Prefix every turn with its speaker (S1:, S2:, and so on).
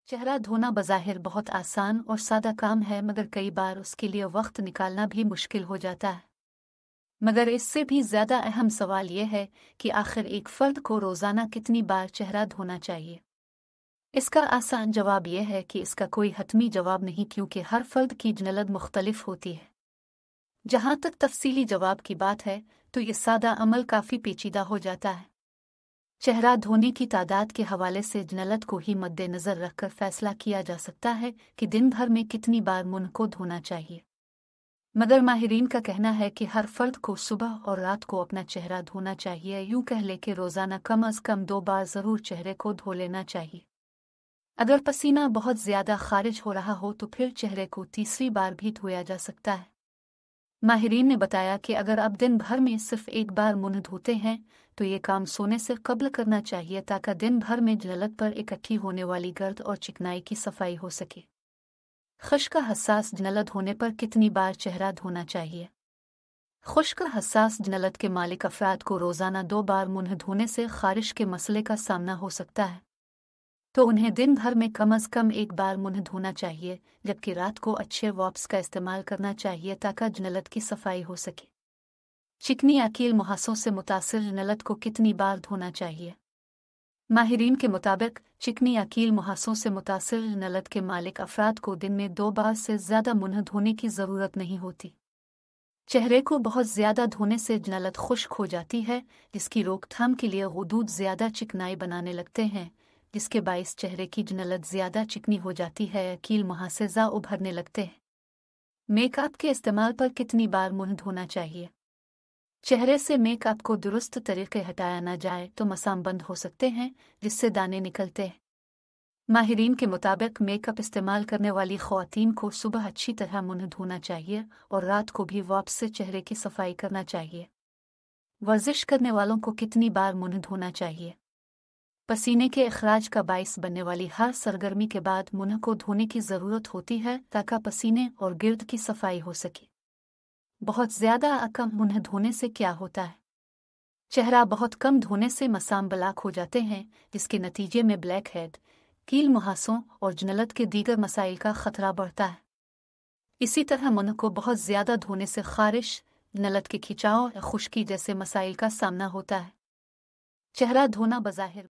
S1: चेहरा धोना बज़ाहिर बहुत आसान और सादा काम है, मगर कई बार उसके लिए वक्त निकालना भी मुश्किल हो जाता है। मगर इससे भी ज़्यादा अहम सवाल यह है कि आखिर एक फ़र्द को रोज़ाना कितनी बार चेहरा धोना चाहिए। इसका आसान जवाब यह है कि इसका कोई हतमी जवाब नहीं, क्योंकि हर फ़र्द की जल्द मुख्तलिफ होती है। जहाँ तक तफसीली जवाब की बात है तो ये सादा अमल काफ़ी पेचीदा हो जाता है। चेहरा धोने की तादाद के हवाले से जल्द को ही मद्देनज़र रखकर फैसला किया जा सकता है कि दिन भर में कितनी बार मुंह को धोना चाहिए। मगर माहिरीन का कहना है कि हर फर्द को सुबह और रात को अपना चेहरा धोना चाहिए। यूं कह ले कि रोज़ाना कम अज़ कम 2 बार ज़रूर चेहरे को धो लेना चाहिए। अगर पसीना बहुत ज़्यादा खारिज हो रहा हो तो फिर चेहरे को तीसरी बार भी धोया जा सकता है। माहिरीन ने बताया कि अगर आप दिन भर में सिर्फ एक बार मुंह धोते हैं तो ये काम सोने से कब्ल करना चाहिए, ताकि दिन भर में जल्द पर इकट्ठी होने वाली गर्द और चिकनाई की सफाई हो सके। खुश्क हसास जल्द होने पर कितनी बार चेहरा धोना चाहिए? खुश्क हसास जल्द के मालिक अफराद को रोज़ाना 2 बार मुंह धोने से खारिश के मसले का सामना हो सकता है, तो उन्हें दिन भर में कम अज़ कम 1 बार मुंह धोना चाहिए, जबकि रात को अच्छे वॉप्स का इस्तेमाल करना चाहिए ताकि जल्द की सफाई हो सके। चिकनी अकील मुहासों से मुतासिर जल्द को कितनी बार धोना चाहिए? माहिरीन के मुताबिक चिकनी अकील मुहासों से मुतासिर जल्द के मालिक अफराद को दिन में 2 बार से ज़्यादा मुंह धोने की ज़रूरत नहीं होती। चेहरे को बहुत ज़्यादा धोने से जल्द खुश्क हो जाती है, जिसकी रोकथाम के लिए गुदूद ज़्यादा चिकनाई बनाने लगते हैं, जिसके बाइस चेहरे की जल्द ज़्यादा चिकनी हो जाती है। अकील मुहासे ज़ा उभरने लगते हैं। मेकअप के इस्तेमाल पर कितनी बार मुंह धोना चाहिए? चेहरे से मेकअप को दुरुस्त तरीके हटाया न जाए तो मसाम बंद हो सकते हैं, जिससे दाने निकलते हैं। माहिरीन के मुताबिक मेकअप इस्तेमाल करने वाली ख़वातीन को सुबह अच्छी तरह मुंह धोना चाहिए और रात को भी वापस से चेहरे की सफाई करना चाहिए। वर्जिश करने वालों को कितनी बार मुंह धोना चाहिए? पसीने के अखराज का बाइस बनने वाली हर सरगर्मी के बाद मुंह को धोने की ज़रूरत होती है, ताकि पसीने और गिर्द की सफाई हो सके। बहुत ज़्यादा कम मुंह धोने से क्या होता है? चेहरा बहुत कम धोने से मसाम ब्लैक हो जाते हैं, जिसके नतीजे में ब्लैक हेड, कील मुहासों और जल्द के दीगर मसाइल का खतरा बढ़ता है। इसी तरह मुंह को बहुत ज़्यादा धोने से खारिश, जल्द के खिंचाव या खुश्की जैसे मसाइल का सामना होता है। चेहरा धोना बज़ाहिर